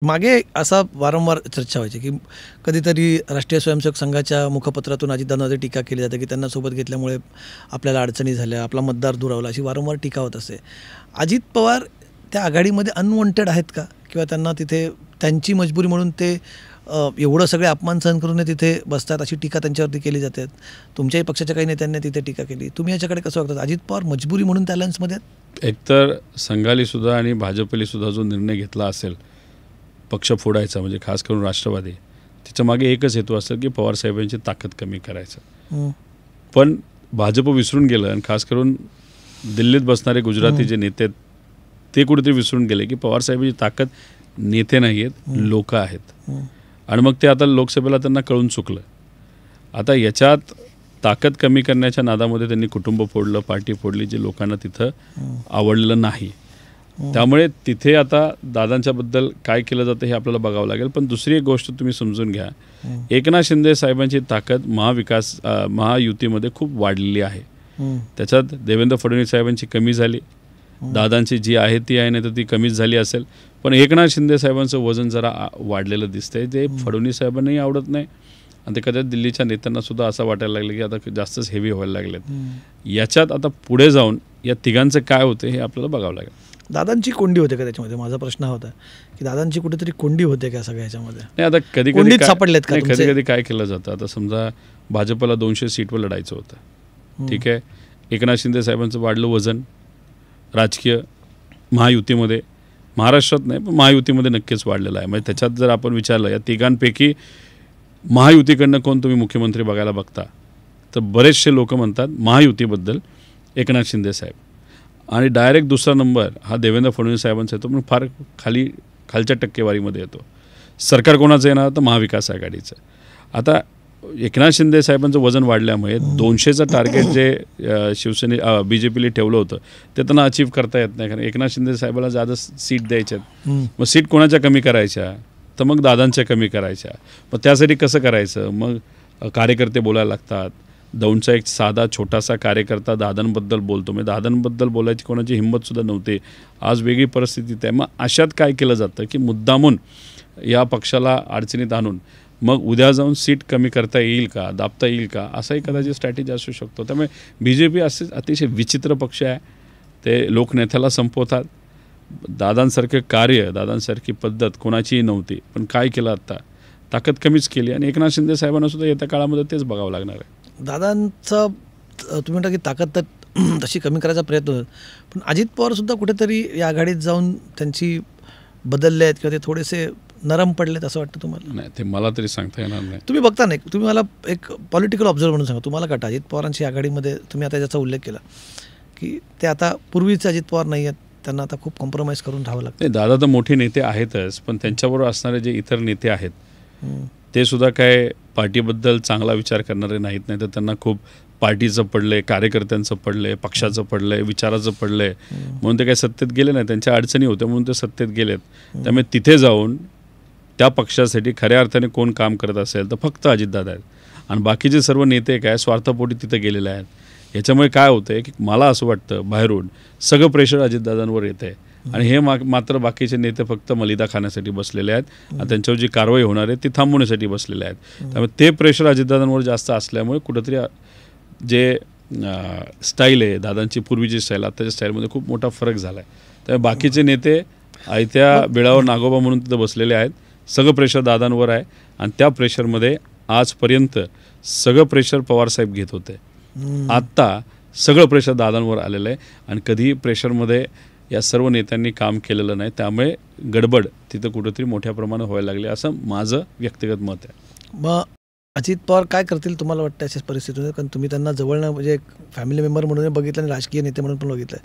मागे असा वारंवार चर्चा व्हायची की कधीतरी राष्ट्रीय स्वयंसेवक संघाच्या मुखपत्रातून अजितदादांवर टीका केली जाते की त्यांना सोबत घेतल्यामुळे आपल्याला अडचणी झाल्या, आपला मतदार दुरावला, अशी वारंवार टीका होत असते. अजित पवार त्या आघाडीमध्ये अनवॉन्टेड आहेत का? किंवा त्यांना तिथे त्यांची मजबुरी म्हणून ते एवढं सगळे अपमान सहन करून तिथे बसतात, अशी टीका त्यांच्यावरती केली जाते. तुमच्याही पक्षाच्या काही नेत्यांनी तिथे टीका केली. तुम्ही याच्याकडे कसं बघतात? अजित पवार मजबुरी म्हणून त्या अलायन्समध्ये आहेत? एकतर संघाली सुद्धा आणि भाजपली सुद्धा जो निर्णय घेतला असेल पक्ष फोडायचा, म्हणजे खास करून राष्ट्रवादी, त्याच्या मागे एकच हेतू असेल की पवारसाहेबांची ताकद कमी करायचं. पण भाजप विसरून गेलं आणि खास करून दिल्लीत बसणारे गुजराती जे नेते ते कुठेतरी विसरून गेले की पवारसाहेबांची ताकद नेते नाही आहेत, लोक आहेत. आणि मग ते आता लोकसभेला त्यांना कळून चुकलं. आता याच्यात ताकद कमी करण्याच्या नादामध्ये त्यांनी कुटुंब फोडलं, पार्टी फोडली, जे लोकांना तिथं आवडलेलं नाही. त्यामुळे तिथे आता दादांच्याबद्दल काय केलं जातं हे आपल्याला बघावं लागेल. पण दुसरी एक गोष्ट तुम्ही समजून घ्या, एकनाथ शिंदे साहेबांची ताकद महायुतीमध्ये खूप वाढलेली आहे. त्याच्यात देवेंद्र फडणवीस साहेबांची कमी झाली, दादांची जी आहे ती आहे, नाही तर ती कमीच झाली असेल. पण एकनाथ शिंदे साहेबांचं वजन जरा वाढलेलं दिसतंय, जे फडणवीस साहेबांनाही आवडत नाही आणि ते कदाचित दिल्लीच्या नेत्यांना सुद्धा असं वाटायला लागलं की आता जास्तच हेवी व्हायला लागलेत. याच्यात आता पुढे जाऊन या तिघांचं काय होतं हे आपल्याला बघावं लागेल. दादांची कोंडी होते का त्याच्यामध्ये? माझा प्रश्न होता की दादांची कुठेतरी कोंडी होते का सगळ्याच्यामध्ये? नाही, आता कधी कधी काय केलं जातं, आता समजा भाजपला 200 सीटवर लढायचं होतं, ठीक आहे. एकनाथ शिंदे साहेबांचं वाढलं वजन राजकीय महायुतीमध्ये, महाराष्ट्रात नाही पण महायुतीमध्ये नक्कीच वाढलेलं आहे. म्हणजे त्याच्यात जर आपण विचारलं या तिघांपैकी महायुतीकडनं कोण तुम्ही मुख्यमंत्री बघायला बघता, तर बरेचसे लोक म्हणतात महायुतीबद्दल एकनाथ शिंदे साहेब. आणि डायरेक्ट दुसरा नंबर हा देवेंद्र फडणवीस साहेबांचा येतो, पण फार खालच्या टक्केवारीमध्ये येतो. सरकार कोणाचं येणार, तर महाविकास आघाडीचं. आता एकनाथ शिंदे साहेबांचं वजन वाढल्यामुळे 200चं टार्गेट जे शिवसेने BJPला ठेवलं होतं ते त्यांना अचीव्ह करता येत नाही, कारण एकनाथ शिंदे साहेबाला जादा सीट द्यायच्यात. मग सीट कोणाच्या कमी करायच्या, तर मग दादांच्या कमी करायच्या. मग त्यासाठी कसं करायचं, मग कार्यकर्ते बोलायला लागतात. दौंडचा एक साधा छोटासा कार्यकर्ता दादांबद्दल बोलतो, म्हणजे दादांबद्दल बोलायची कोणाची हिंमतसुद्धा नव्हती. आज वेगळी परिस्थिती आहे. मग अशात काय केलं जातं की मुद्दामून या पक्षाला अडचणीत आणून मग उद्या जाऊन सीट कमी करता येईल का, दाबता येईल का, असाही कदाचित स्ट्रॅटेजी असू शकतो. त्यामुळे BJP असे अतिशय विचित्र पक्ष आहे. ते लोकनेत्याला संपवतात. दादांसारखे कार्य, दादांसारखी पद्धत कोणाचीही नव्हती. पण काय केलं, आता ताकद कमीच केली आणि एकनाथ शिंदे साहेबांना सुद्धा येत्या काळामध्ये तेच बघावं लागणार आहे. दादांचा तुम्ही म्हणता की ताकद तर तशी कमी करायचा प्रयत्न होतो, पण अजित पवारसुद्धा कुठेतरी या आघाडीत जाऊन त्यांची बदलले आहेत किंवा ते थोडेसे नरम पडलेत असं वाटतं तुम्हाला? नाही, ते मला तरी सांगता येणार नाही. तुम्ही बघता नाही, तुम्ही मला एक पॉलिटिकल ऑब्झर्वर म्हणून सांगा, तुम्हाला का अजित पवारांची आघाडीमध्ये तुम्ही आता याचा उल्लेख केला की ते आता पूर्वीचे अजित पवार नाही आहेत, त्यांना आता खूप कॉम्प्रोमाइज करून राहावं लागतं? दादा तर मोठे नेते आहेतच, पण त्यांच्याबरोबर असणारे जे इतर नेते आहेत ते सुद्धा काय पार्टीबद्दल चांगला विचार करणारे नाहीत. नाही तर त्यांना खूप पार्टीचं पडलंय, कार्यकर्त्यांचं पडलंय, पक्षाचं पडलंय, विचाराचं पडलंय, म्हणून ते काही सत्तेत गेले नाही. त्यांच्या अडचणी होत्या म्हणून ते सत्तेत गेलेत. त्यामुळे तिथे जाऊन त्या पक्षासाठी खऱ्या अर्थाने कोण काम करत असेल तर फक्त अजितदादा आहेत. आणि बाकीचे सर्व नेते काय स्वार्थापोटी तिथे गेलेले आहेत. याच्यामुळे काय होतं आहे की मला असं वाटतं बाहेरून सगळं प्रेशर अजितदादांवर येतं आहे आणि हे मात्र बाकीचे नेते फक्त मलिदा खाण्यासाठी बसलेले आहेत आणि त्यांच्यावर जी कारवाई होणार आहे ती थांबवण्यासाठी बसलेले आहेत. त्यामुळे ते प्रेशर अजितदादांवर जास्त असल्यामुळे कुठंतरी जे स्टाईल आहे दादांची, पूर्वीची स्टाईल आत्ताच्या स्टाईलमध्ये खूप मोठा फरक झाला आहे. त्यामुळे बाकीचे नेते आयत्या बिळावर नागोबा म्हणून तिथं बसलेले आहेत. सगळं प्रेशर दादांवर आहे आणि त्या प्रेशरमध्ये आजपर्यंत सगळं प्रेशर पवारसाहेब घेत होते. आत्ता सगळं प्रेशर दादांवर आलेलं आहे आणि कधीही प्रेशरमध्ये या सर्व नेत्यांनी काम केलेलं नाही. त्यामुळे गडबड तिथं कुठंतरी मोठ्या प्रमाणात व्हायला लागली असं माझं व्यक्तिगत मत आहे. मग अजित पवार काय करतील तुम्हाला वाटतं अशाच परिस्थितीमध्ये? कारण तुम्ही त्यांना जवळनं म्हणजे एक फॅमिली मेंबर म्हणून बघितलं आणि राजकीय नेते म्हणून पण बघितलं.